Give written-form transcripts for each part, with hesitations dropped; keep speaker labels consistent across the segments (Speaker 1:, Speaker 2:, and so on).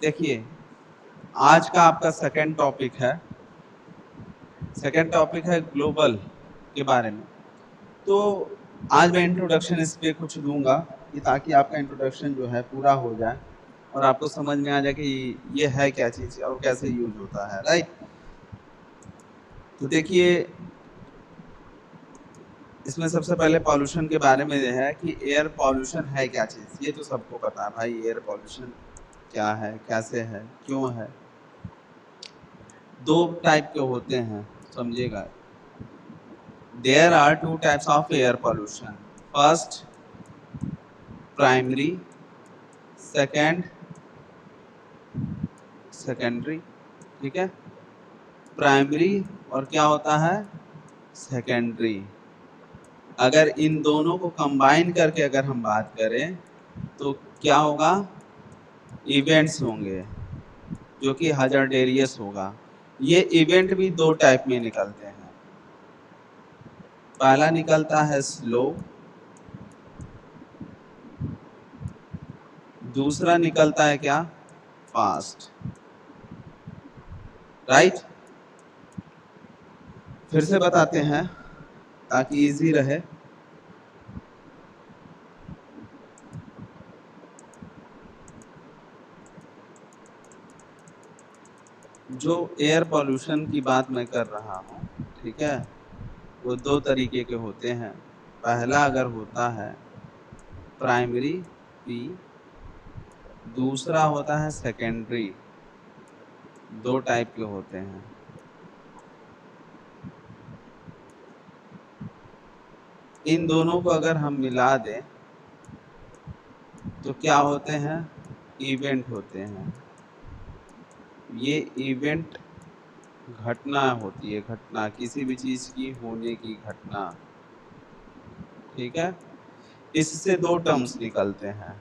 Speaker 1: देखिए, आज का आपका सेकंड टॉपिक है। सेकंड टॉपिक है ग्लोबल के बारे में। तो आज मैं इंट्रोडक्शन इस पे कुछ दूंगा कि ताकि आपका इंट्रोडक्शन जो है पूरा हो जाए और आपको समझ में आ जाए कि ये है क्या चीज़ और कैसे यूज होता है, राइट। तो देखिए, इसमें सबसे पहले पॉल्यूशन के बारे में है कि एयर पॉल्यूशन है क्या चीज़। ये तो सबको पता है भाई, एयर पॉल्यूशन क्या है, कैसे है, क्यों है। दो टाइप के होते हैं, समझिएगा। There are two types of air pollution. First, primary. Second, secondary. ठीक है। प्राइमरी और क्या होता है, सेकेंडरी। अगर इन दोनों को कंबाइन करके अगर हम बात करें तो क्या होगा, इवेंट्स होंगे जो कि हजारडेरियस होगा। ये इवेंट भी दो टाइप में निकलते हैं। पहला निकलता है स्लो, दूसरा निकलता है क्या, फास्ट, राइट। फिर से बताते हैं ताकि इजी रहे। जो एयर पोल्यूशन की बात मैं कर रहा हूँ, ठीक है, वो दो तरीके के होते हैं। पहला अगर होता है प्राइमरी पी, दूसरा होता है सेकेंडरी। दो टाइप के होते हैं। इन दोनों को अगर हम मिला दें तो क्या होते हैं, इवेंट होते हैं। ये इवेंट घटना होती है, घटना किसी भी चीज की होने की घटना, ठीक है। इससे दो टर्म्स निकलते हैं।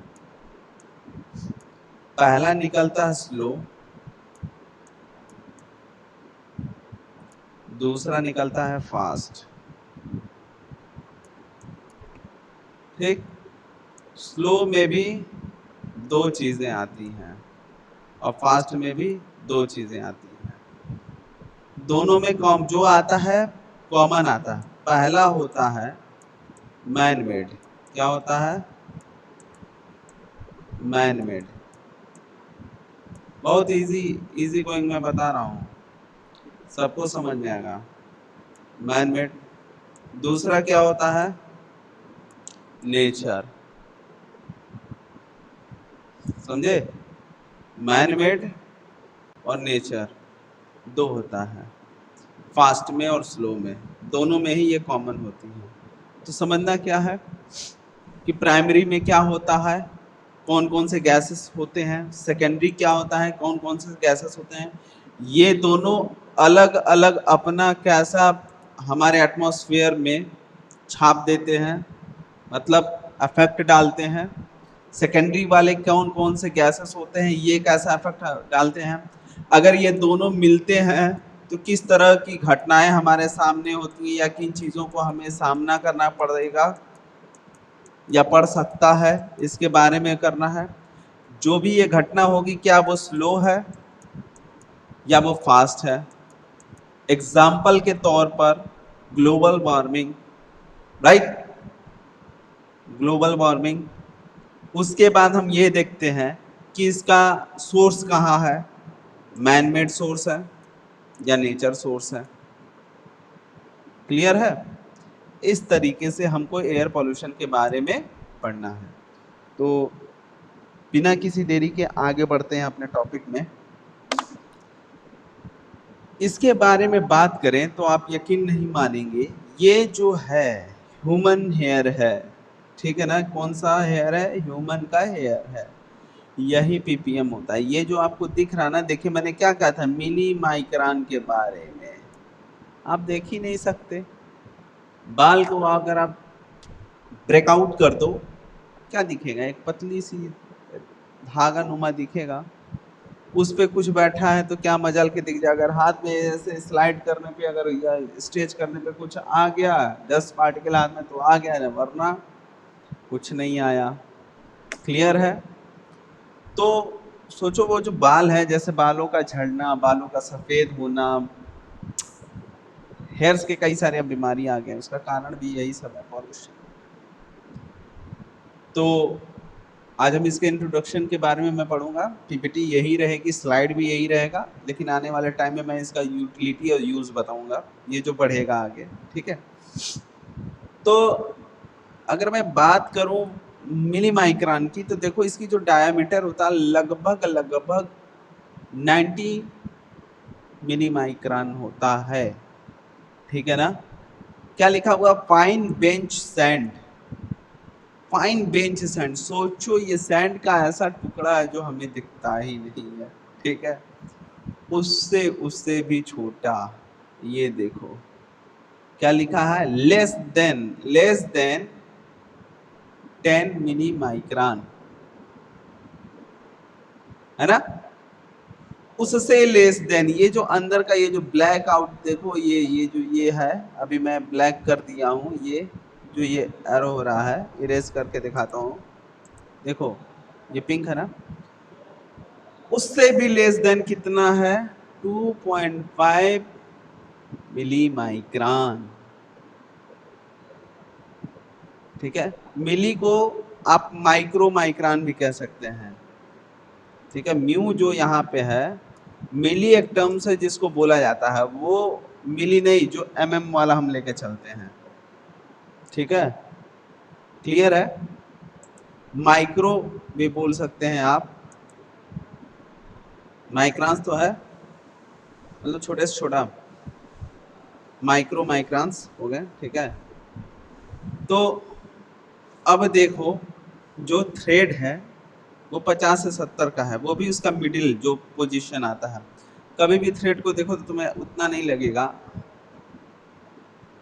Speaker 1: पहला निकलता है स्लो, दूसरा निकलता है फास्ट। ठीक। स्लो में भी दो चीजें आती हैं और फास्ट में भी दो चीजें आती हैं। दोनों में कॉम जो आता है कॉमन आता है। पहला होता है मैन मेड। क्या होता है, मैन मेड। बहुत इजी इजी गोइंग मैं बता रहा हूँ, सबको समझ में आएगा। Man made. दूसरा क्या होता है, नेचर। समझे, मैन मेड और नेचर दो होता है, फास्ट में और स्लो में, दोनों में ही ये कॉमन होती है। तो समझना क्या है कि प्राइमरी में क्या होता है, कौन कौन से गैसेस होते हैं, सेकेंडरी क्या होता है, कौन कौन से गैसेस होते हैं। ये दोनों अलग अलग अपना कैसा हमारे एटमॉस्फेयर में छाप देते हैं, मतलब अफेक्ट डालते हैं। सेकेंडरी वाले कौन कौन से गैसेस होते हैं, ये कैसा इफेक्ट डालते हैं। अगर ये दोनों मिलते हैं तो किस तरह की घटनाएं हमारे सामने होती हैं या किन चीज़ों को हमें सामना करना पड़ेगा या पड़ सकता है, इसके बारे में करना है। जो भी ये घटना होगी, क्या वो स्लो है या वो फास्ट है। एग्जाम्पल के तौर पर global warming, right, global warming. उसके बाद हम ये देखते हैं कि इसका सोर्स कहाँ है, मैन मेड सोर्स है या नेचर सोर्स है। क्लियर है। इस तरीके से हमको एयर पोल्यूशन के बारे में पढ़ना है। तो बिना किसी देरी के आगे बढ़ते हैं अपने टॉपिक में। इसके बारे में बात करें तो आप यकीन नहीं मानेंगे, ये जो है ह्यूमन हेयर है, ठीक है ना। कौन सा हेयर है, ह्यूमन का हेयर है। यही पीपीएम होता है। ये जो आपको दिख रहा ना, देखिए मैंने क्या कहा था मिली माइक्रोन के बारे में, आप देख ही नहीं सकते। बाल को अगर आप ब्रेकआउट कर दो, क्या दिखेगा, एक पतली सी धागा नुमा दिखेगा। उस पे कुछ बैठा है तो क्या मजाल के दिख जाए। अगर हाथ में ऐसे स्लाइड करने पे अगर या स्ट्रेच करने पे कुछ आ गया, 10 पार्टिकल हाथ में तो आ गया ना, वरना कुछ नहीं आया। क्लियर है। तो सोचो वो जो बाल है, जैसे बालों का झड़ना, बालों का सफेद होना, हेयर्स के कई सारे अब बीमारी आ गए, उसका कारण भी यही सब है, पॉल्यूशन। तो आज हम इसके इंट्रोडक्शन के बारे में मैं पढ़ूंगा, पीपीटी यही रहेगी, स्लाइड भी यही रहेगा, लेकिन आने वाले टाइम में मैं इसका यूटिलिटी और यूज बताऊंगा, ये जो बढ़ेगा आगे, ठीक है। तो अगर मैं बात करूं मिली माइक्रोन की, तो देखो इसकी जो डायमीटर होता है लगभग लगभग 90 मिली माइक्रोन होता है, ठीक है ना। क्या लिखा हुआ, fine bench sand, fine bench sand, सोचो ये सैंड का ऐसा टुकड़ा है जो हमें दिखता ही नहीं है, ठीक है। उससे उससे भी छोटा, ये देखो क्या लिखा है, लेस देन 10 मिली माइक्रोन, है ना। उससे लेस देन, ये जो अंदर का ये जो ब्लैक आउट देखो, ये जो ये है, अभी मैं ब्लैक कर दिया हूँ, ये जो ये एरो हो रहा है, इरेज करके दिखाता हूँ, देखो ये पिंक है ना, उससे भी लेस देन कितना है, 2.5 मिली माइक्रोन, ठीक है। मिली को आप माइक्रो माइक्रोन भी कह सकते हैं, ठीक है। म्यू जो यहाँ पे है, मिली एक टर्म्स है जिसको बोला जाता है, वो मिली नहीं जो एमएम वाला हम लेके चलते हैं, ठीक है, क्लियर है। माइक्रो भी बोल सकते हैं आप, माइक्रांस तो है, मतलब छोटे से छोटा, माइक्रो माइक्रांस हो गए, ठीक है। तो अब देखो जो थ्रेड है वो 50 से 70 का है, वो भी उसका मिडिल जो पोजीशन आता है। कभी भी थ्रेड को देखो तो तुम्हें उतना नहीं लगेगा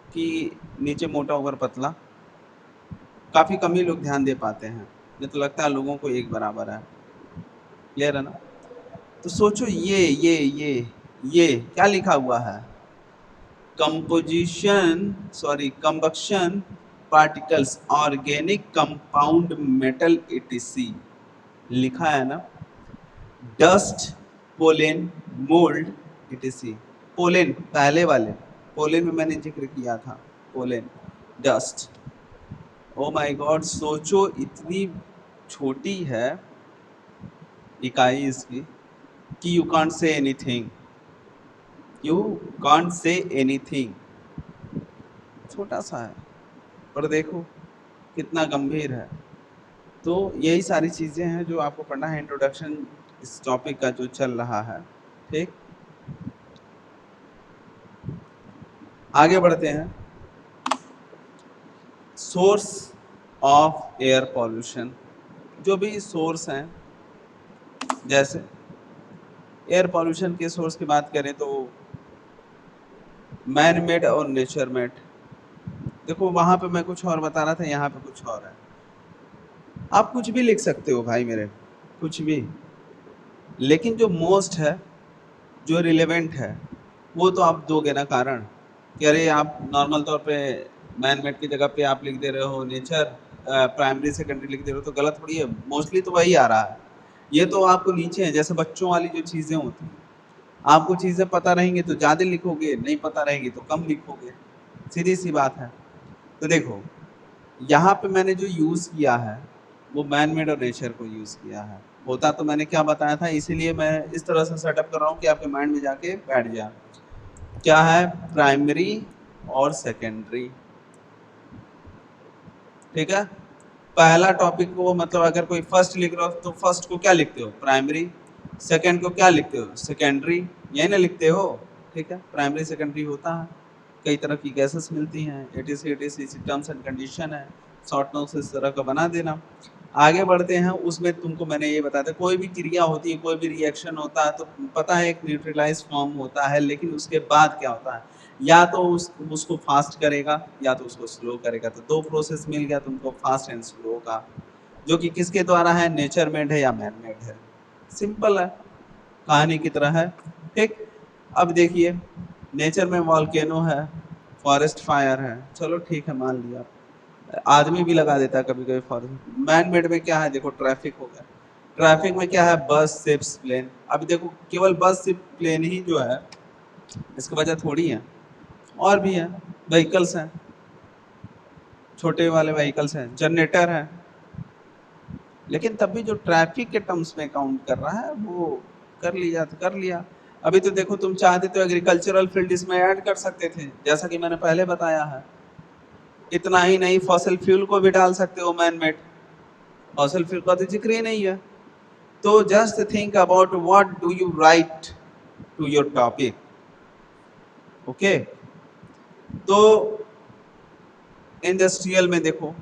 Speaker 1: कि नीचे मोटा ऊपर पतला, काफी कम ही लोग ध्यान दे पाते हैं, मुझे तो लगता है लोगों को एक बराबर है, क्लियर है ना। तो सोचो ये क्या लिखा हुआ है, composition, sorry combustion particles, organic compound metal etc, लिखा है ना, dust, pollen, mould etc. Pollen पहले वाले, पोलेन में मैंने जिक्र किया था, pollen, dust, oh my God, सोचो इतनी छोटी है इकाई इसकी कि you can't say anything, you can't say anything, छोटा सा है पर देखो कितना गंभीर है। तो यही सारी चीजें हैं जो आपको पढ़ना है, इंट्रोडक्शन इस टॉपिक का जो चल रहा है, ठीक। आगे बढ़ते हैं, सोर्स ऑफ एयर पॉल्यूशन, जो भी सोर्स हैं, जैसे एयर पॉल्यूशन के सोर्स की बात करें तो मैन मेड और नेचर मेड, देखो वहां पे मैं कुछ और बता रहा था, यहाँ पे कुछ और है। आप कुछ भी लिख सकते हो भाई मेरे, कुछ भी, लेकिन जो मोस्ट है, जो रिलेवेंट है, वो तो आप दोगे ना कारण, कि अरे आप नॉर्मल तौर पे मैन मेड की जगह पे आप लिख दे रहे हो नेचर, प्राइमरी सेकेंडरी लिख दे रहे हो, तो गलत थोड़ी है, मोस्टली तो वही आ रहा है। ये तो आपको नीचे है, जैसे बच्चों वाली जो चीज़ें होती हैं, आपको चीज़ें पता रहेंगी तो ज़्यादा लिखोगे, नहीं पता रहेगी तो कम लिखोगे, सीधी सी बात है। तो देखो यहाँ पे मैंने जो यूज़ किया है वो मैन मेड और नेचर को यूज़ किया है, होता तो मैंने क्या बताया था, इसीलिए मैं इस तरह से सेटअप कर रहा हूँ कि आपके माइंड में जाके बैठ जाए। क्या है, प्राइमरी और सेकेंडरी, ठीक है। पहला टॉपिक को मतलब अगर कोई फर्स्ट लिख रहा हो तो फर्स्ट को क्या लिखते हो, प्राइमरी, सेकेंड को क्या लिखते हो, सेकेंडरी, यही ना लिखते हो, ठीक है। प्राइमरी सेकेंडरी होता है, कई तरह की गैसेस मिलती हैं, etc etc terms and condition है, शॉर्ट नोट्स इस तरह का बना देना। आगे बढ़ते हैं, उसमें तुमको मैंने ये बताया था, कोई भी क्रिया होती है, कोई भी रिएक्शन होता है तो पता है एक न्यूट्रलाइज फॉर्म होता है, लेकिन उसके बाद क्या होता है, या तो उसको फास्ट करेगा या तो उसको स्लो करेगा, तो दो प्रोसेस मिल गया तुमको, फास्ट एंड स्लो का, जो कि किसके द्वारा है, नेचर मेड है या मैन मेड है, सिंपल है, कहानी की तरह है, ठीक। अब देखिए नेचर में वॉल्केनो है, फॉरेस्ट फायर है, चलो ठीक है मान लिया, आदमी भी लगा देता है कभी कभी फॉरेस्ट। मैन मेड में क्या है, देखो ट्रैफिक हो गया, ट्रैफिक में क्या है, बस, शिप्स, प्लेन। अभी देखो केवल बस, शिप, प्लेन ही जो है इसकी वजह थोड़ी है, और भी है, व्हीकल्स हैं, छोटे वाले व्हीकल्स हैं, जनरेटर है, लेकिन तब भी जो ट्रैफिक के टर्म्स में काउंट कर रहा है वो कर लिया तो कर लिया। अभी तो देखो तुम चाहते तो एग्रीकल्चरल फील्ड इसमें ऐड कर सकते थे, जैसा कि मैंने पहले बताया है। इतना ही नहीं, फॉसिल फ्यूल को भी डाल सकते हो मैन मेड, फॉसिल फ्यूल का तो जिक्र ही नहीं है। तो just think about what do you write to your topic. Okay, तो इंडस्ट्रियल में देखो,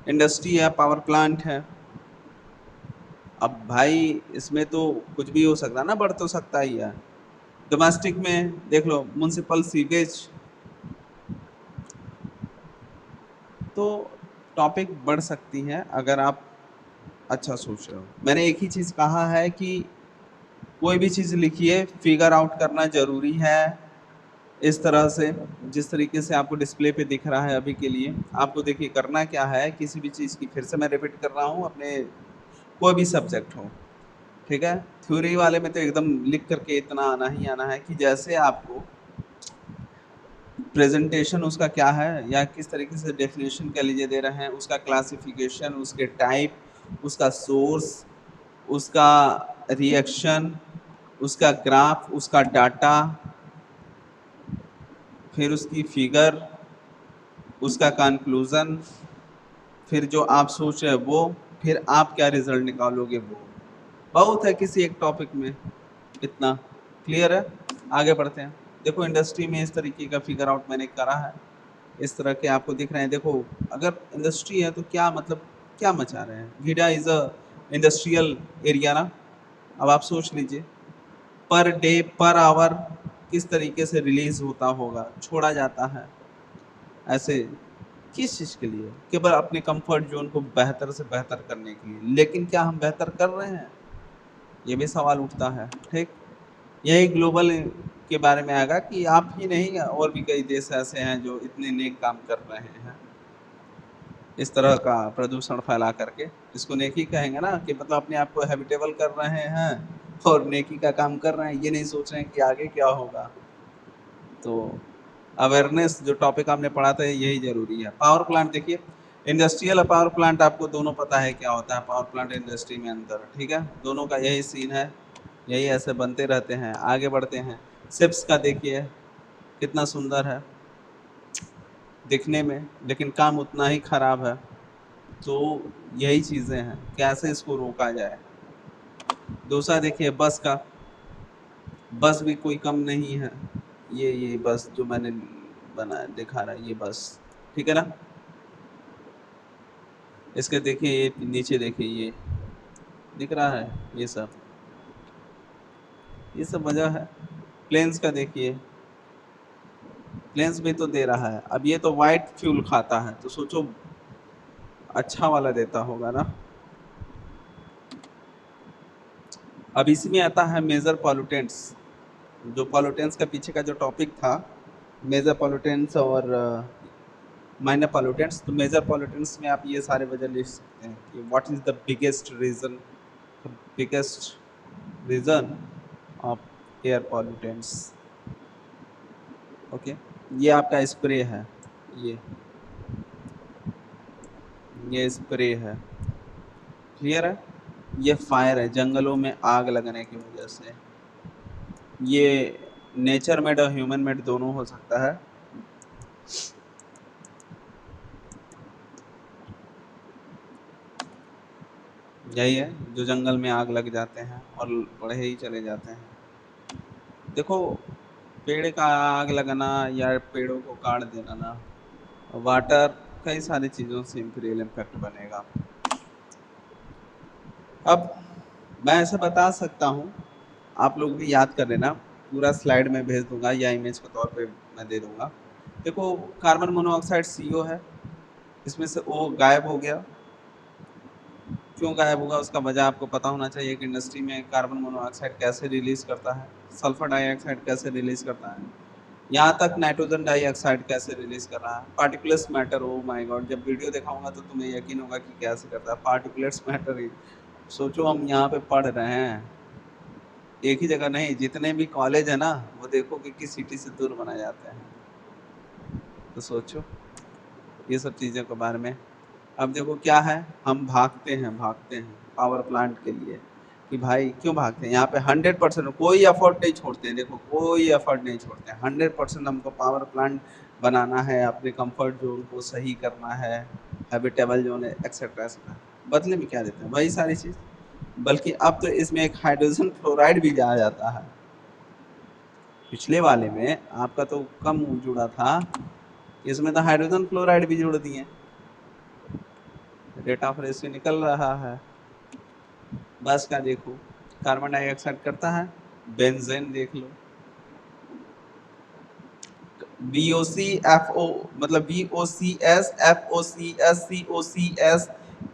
Speaker 1: इंडस्ट्री है, पावर प्लांट है। अब भाई इसमें तो कुछ भी हो सकता है ना, बढ़ तो सकता ही है। डोमेस्टिक में देख लो, म्युनिसिपल सीवेज। तो टॉपिक बढ़ सकती है अगर आप अच्छा सोच रहे हो। मैंने एक ही चीज कहा है कि कोई भी चीज लिखिए, फिगर आउट करना जरूरी है। इस तरह से, जिस तरीके से आपको डिस्प्ले पे दिख रहा है अभी के लिए, आपको देखिए करना क्या है, किसी भी चीज की, फिर से मैं रिपीट कर रहा हूँ, अपने कोई भी सब्जेक्ट हो, ठीक है, थ्योरी वाले में तो एकदम लिख करके इतना आना ही आना है कि जैसे आपको प्रेजेंटेशन उसका क्या है, या किस तरीके से डेफिनेशन कह लीजिए दे रहे हैं, उसका क्लासिफिकेशन, उसके टाइप, उसका सोर्स, उसका रिएक्शन, उसका ग्राफ, उसका डाटा, फिर उसकी फिगर, उसका कंक्लूजन, फिर जो आप सोच रहे हैं वो, फिर आप क्या रिजल्ट निकालोगे वो। बहुत है किसी एक टॉपिक में इतना। क्लियर है? आगे बढ़ते हैं। देखो इंडस्ट्री में इस तरीके का फिगर आउट मैंने करा है, इस तरह के आपको दिख रहे हैं। देखो अगर इंडस्ट्री है तो क्या मतलब, क्या मचा रहे हैं, GIDA is a industrial area ना। अब आप सोच लीजिए, पर डे, पर आवर किस तरीके से रिलीज होता होगा, छोड़ा जाता है ऐसे, किस चीज के लिए, केवल अपने कंफर्ट जोन को बेहतर से बेहतर करने के लिए। लेकिन क्या हम बेहतर कर रहे हैं, ये भी सवाल उठता है। ठीक, यही ग्लोबल के बारे में आएगा कि आप ही नहीं, और भी कई देश ऐसे हैं जो इतने नेक काम कर रहे हैं, इस तरह का प्रदूषण फैला करके। इसको नेकी कहेंगे ना, कि मतलब अपने आप को हैबिटेबल कर रहे हैं और नेकी का काम कर रहे हैं, ये नहीं सोच रहे हैं कि आगे क्या होगा। तो अवेयरनेस जो टॉपिक आपने पढ़ा था यही जरूरी है। पावर प्लांट देखिए, इंडस्ट्रियल और पावर प्लांट आपको दोनों पता है क्या होता है, पावर प्लांट इंडस्ट्री में अंतर, ठीक है, दोनों का यही सीन है, यही ऐसे बनते रहते हैं। आगे बढ़ते हैं। शिप्स का देखिए कितना सुंदर है दिखने में, लेकिन काम उतना ही खराब है। तो यही चीजें हैं, कैसे इसको रोका जाए। दूसरा देखिए बस का, बस भी कोई कम नहीं है। ये बस जो मैंने बना दिखा रहा है, ये बस, ठीक है ना। इसके देखिए ये नीचे देखिए, ये दिख रहा है, ये सब वजह है। प्लेन्स का देखिए, प्लेन्स भी तो दे रहा है। अब ये तो वाइट फ्यूल खाता है, तो सोचो अच्छा वाला देता होगा ना। अब इसमें आता है मेजर पॉल्यूटेंट्स। जो पॉल्यूटेंट्स का पीछे का जो टॉपिक था, मेजर पॉल्यूटेंट्स और माइनर पॉल्यूटेंट्स, तो मेजर पॉल्यूटेंट्स में आप ये सारे वजह लिख सकते हैं कि what is the biggest reason of air pollutants. Okay, ये आपका स्प्रे है, ये ये स्प्रे है, क्लियर है। ये फायर है, जंगलों में आग लगने की वजह से। ये नेचर मेड और ह्यूमन मेड दोनों हो सकता है। यही है, जो जंगल में आग लग जाते हैं और बढ़े ही चले जाते हैं। देखो पेड़ का आग लगना या पेड़ों को काट देना ना, वाटर, कई सारी चीज़ों से इम्पीरियल इम्पैक्ट बनेगा। अब मैं ऐसे बता सकता हूँ, आप लोग भी याद कर लेना, पूरा स्लाइड में भेज दूंगा या इमेज के तौर पे मैं दे दूंगा। देखो कार्बन मोनोऑक्साइड CO है, इसमें से O गायब हो गया। क्यों गायब होगा उसका वजह आपको पता होना चाहिए कि इंडस्ट्री में कार्बन मोनोऑक्साइड कैसे रिलीज करता है, सल्फर डाइऑक्साइड कैसे रिलीज करता है, यहाँ तक नाइट्रोजन डाइऑक्साइड कैसे रिलीज कर रहा है, particulars matter. O my God, जब वीडियो दिखाऊंगा तो तुम्हें यकीन होगा कि कैसे करता है पार्टिकुलर्स मैटर ही। सोचो हम यहाँ पे पढ़ रहे हैं, एक ही जगह नहीं, जितने भी कॉलेज है ना वो देखो कि किस सिटी से दूर बनाए जाते हैं। तो सोचो ये सब चीज़ों के बारे में। अब देखो क्या है, हम भागते हैं पावर प्लांट के लिए कि भाई क्यों भागते हैं, यहाँ पे 100% कोई एफर्ट नहीं छोड़ते हैं, देखो कोई एफर्ट नहीं छोड़ते हैं, 100% हमको पावर प्लांट बनाना है, अपने कंफर्ट जोन को सही करना है, हैबिटेबल जोन है, एक्सेट्रा एक्सेट्रा। बदले में क्या देते हैं, वही सारी चीज़, बल्कि अब तो इसमें एक हाइड्रोजन फ्लोराइड भी जाया जाता है। पिछले वाले में आपका तो कम जुड़ा था, इसमें तो हाइड्रोजन फ्लोराइड भी जोड़ दिए, रेट ऑफ रेशियो निकल रहा है। बस का देखो, कार्बन डाइऑक्साइड करता है, बेंजीन देख लो, BOCFO मतलब BOCS FOCS COCS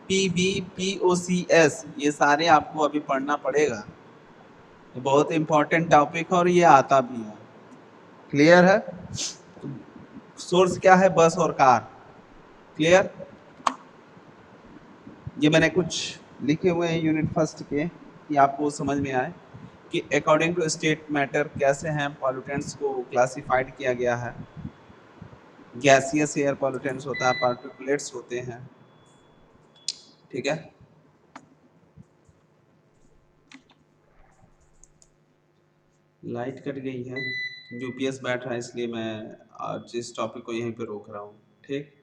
Speaker 1: PBPOCS, ये सारे आपको अभी पढ़ना पड़ेगा, ये बहुत इंपॉर्टेंट टॉपिक है और ये आता भी है। क्लियर है? सोर्स क्या है, बस और कार। क्लियर? ये मैंने कुछ लिखे हुए हैं यूनिट फर्स्ट के कि आपको समझ में आए कि अकॉर्डिंग टू स्टेट मैटर कैसे हैं पॉल्यूटेंट्स को क्लासिफाइड किया गया है। गैसियस एयर पॉल्यूटेंट्स होता है, पार्टिकुलेट्स होते हैं, ठीक है। लाइट कट गई है, यूपीएस बैठ रहा है, इसलिए मैं आज इस टॉपिक को यहीं पे रोक रहा हूँ, ठीक।